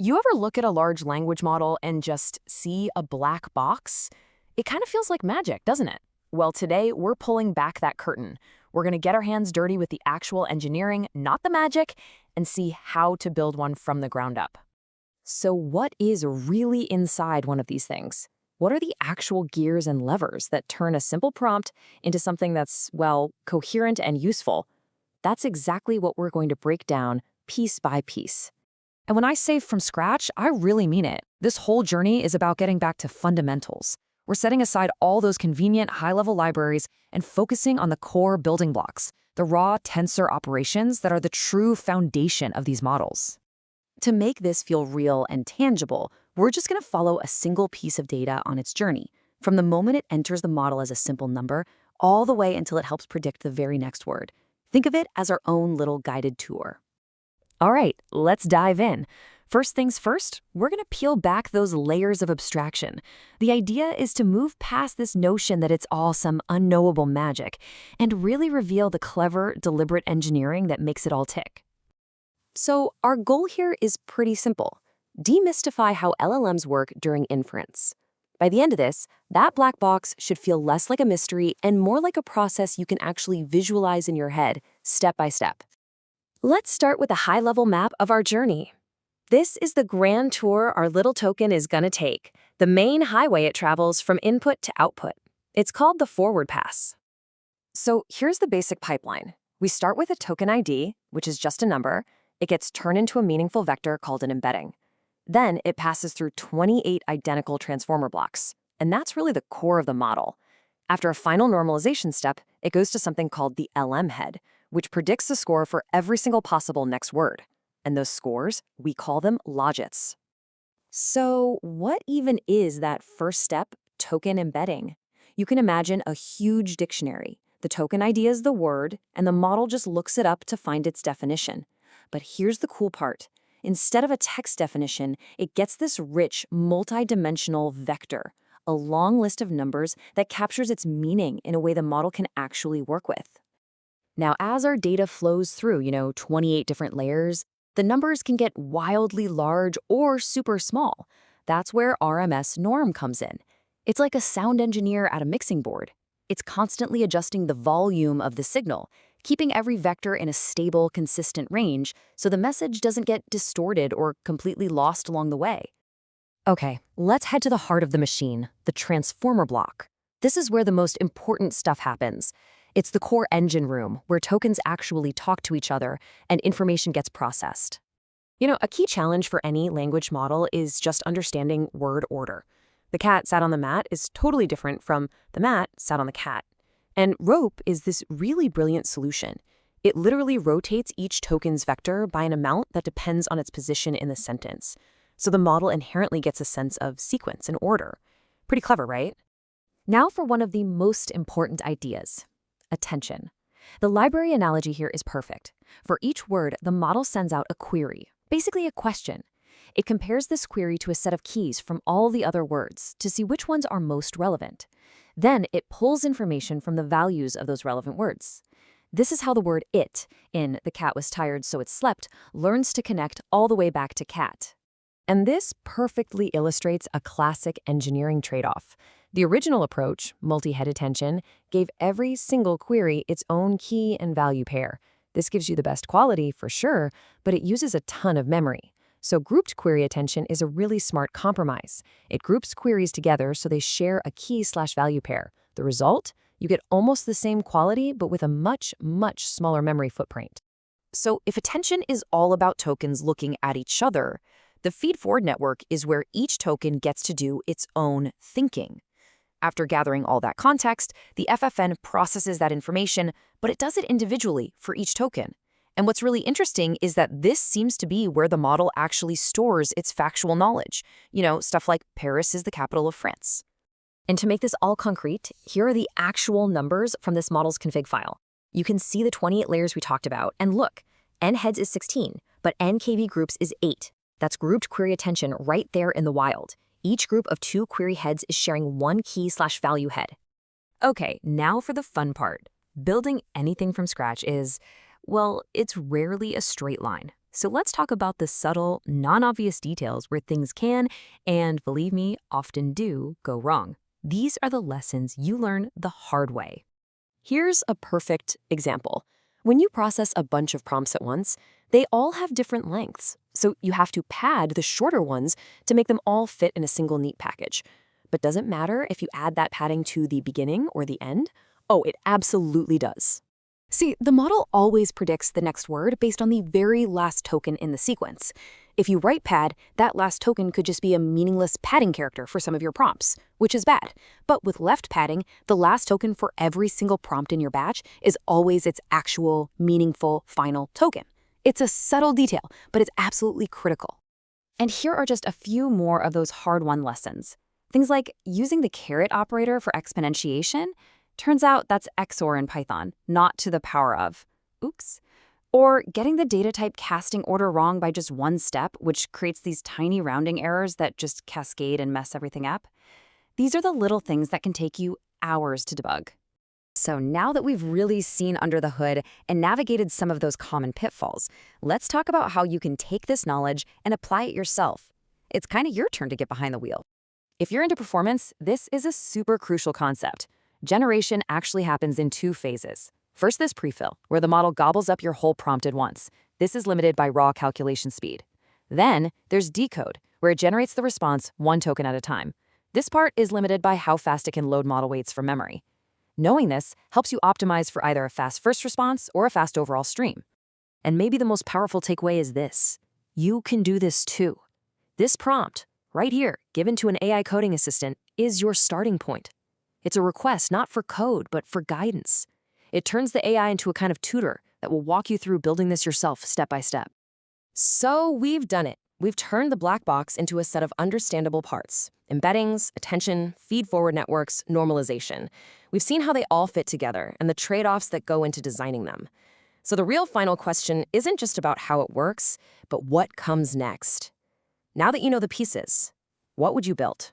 You ever look at a large language model and just see a black box? It kind of feels like magic, doesn't it? Well, today we're pulling back that curtain. We're going to get our hands dirty with the actual engineering, not the magic, and see how to build one from the ground up. So what is really inside one of these things? What are the actual gears and levers that turn a simple prompt into something that's, well, coherent and useful? That's exactly what we're going to break down piece by piece. And when I say from scratch, I really mean it. This whole journey is about getting back to fundamentals. We're setting aside all those convenient high-level libraries and focusing on the core building blocks, the raw tensor operations that are the true foundation of these models. To make this feel real and tangible, we're just going to follow a single piece of data on its journey, from the moment it enters the model as a simple number, all the way until it helps predict the very next word. Think of it as our own little guided tour. All right, let's dive in. First things first, we're going to peel back those layers of abstraction. The idea is to move past this notion that it's all some unknowable magic and really reveal the clever, deliberate engineering that makes it all tick. So our goal here is pretty simple. Demystify how LLMs work during inference. By the end of this, that black box should feel less like a mystery and more like a process you can actually visualize in your head, step by step. Let's start with a high-level map of our journey. This is the grand tour our little token is gonna take, the main highway it travels from input to output. It's called the forward pass. So here's the basic pipeline. We start with a token ID, which is just a number. It gets turned into a meaningful vector called an embedding. Then it passes through 28 identical transformer blocks, and that's really the core of the model. After a final normalization step, it goes to something called the LM head, which predicts the score for every single possible next word. And those scores, we call them logits. So what even is that first step, token embedding? You can imagine a huge dictionary. The token ID is the word, and the model just looks it up to find its definition. But here's the cool part. Instead of a text definition, it gets this rich, multi-dimensional vector, a long list of numbers that captures its meaning in a way the model can actually work with. Now, as our data flows through, 28 different layers, the numbers can get wildly large or super small. That's where RMSNorm comes in. It's like a sound engineer at a mixing board. It's constantly adjusting the volume of the signal, keeping every vector in a stable, consistent range so the message doesn't get distorted or completely lost along the way. Okay, let's head to the heart of the machine, the transformer block. This is where the most important stuff happens. It's the core engine room, where tokens actually talk to each other and information gets processed. A key challenge for any language model is just understanding word order. The cat sat on the mat is totally different from the mat sat on the cat. And rope is this really brilliant solution. It literally rotates each token's vector by an amount that depends on its position in the sentence. So the model inherently gets a sense of sequence and order. Pretty clever, right? Now for one of the most important ideas. Attention. The library analogy here is perfect. For each word, the model sends out a query, basically a question. It compares this query to a set of keys from all the other words to see which ones are most relevant. Then it pulls information from the values of those relevant words. This is how the word it, in "the cat was tired so it slept," learns to connect all the way back to cat. And this perfectly illustrates a classic engineering trade-off. The original approach, multi-head attention, gave every single query its own key and value pair. This gives you the best quality, for sure, but it uses a ton of memory. So grouped query attention is a really smart compromise. It groups queries together so they share a key/value pair. The result? You get almost the same quality, but with a much, much smaller memory footprint. So if attention is all about tokens looking at each other, the feed-forward network is where each token gets to do its own thinking. After gathering all that context, the FFN processes that information, but it does it individually for each token. And what's really interesting is that this seems to be where the model actually stores its factual knowledge. Stuff like Paris is the capital of France. And to make this all concrete, here are the actual numbers from this model's config file. You can see the 28 layers we talked about, and look, N heads is 16, but NKV groups is 8. That's grouped query attention right there in the wild. Each group of 2 query heads is sharing one key/value head. Okay, now for the fun part. Building anything from scratch is, well, it's rarely a straight line. So let's talk about the subtle, non-obvious details where things can, and believe me, often do, go wrong. These are the lessons you learn the hard way. Here's a perfect example. When you process a bunch of prompts at once, they all have different lengths, so you have to pad the shorter ones to make them all fit in a single neat package. But does it matter if you add that padding to the beginning or the end? Oh, it absolutely does. See, the model always predicts the next word based on the very last token in the sequence. If you right pad, that last token could just be a meaningless padding character for some of your prompts, which is bad. But with left padding, the last token for every single prompt in your batch is always its actual, meaningful, final token. It's a subtle detail, but it's absolutely critical. And here are just a few more of those hard-won lessons. Things like using the caret operator for exponentiation. Turns out that's XOR in Python, not to the power of. Oops. Or getting the data type casting order wrong by just one step, which creates these tiny rounding errors that just cascade and mess everything up. These are the little things that can take you hours to debug. So now that we've really seen under the hood and navigated some of those common pitfalls, let's talk about how you can take this knowledge and apply it yourself. It's kind of your turn to get behind the wheel. If you're into performance, this is a super crucial concept. Generation actually happens in two phases. First, this prefill, where the model gobbles up your whole prompt at once. This is limited by raw calculation speed. Then, there's decode, where it generates the response one token at a time. This part is limited by how fast it can load model weights from memory. Knowing this helps you optimize for either a fast first response or a fast overall stream. And maybe the most powerful takeaway is this. You can do this too. This prompt, right here, given to an AI coding assistant, is your starting point. It's a request not for code, but for guidance. It turns the AI into a kind of tutor that will walk you through building this yourself step by step. So we've done it. We've turned the black box into a set of understandable parts. Embeddings, attention, feed-forward networks, normalization. We've seen how they all fit together and the trade-offs that go into designing them. So the real final question isn't just about how it works, but what comes next. Now that you know the pieces, what would you build?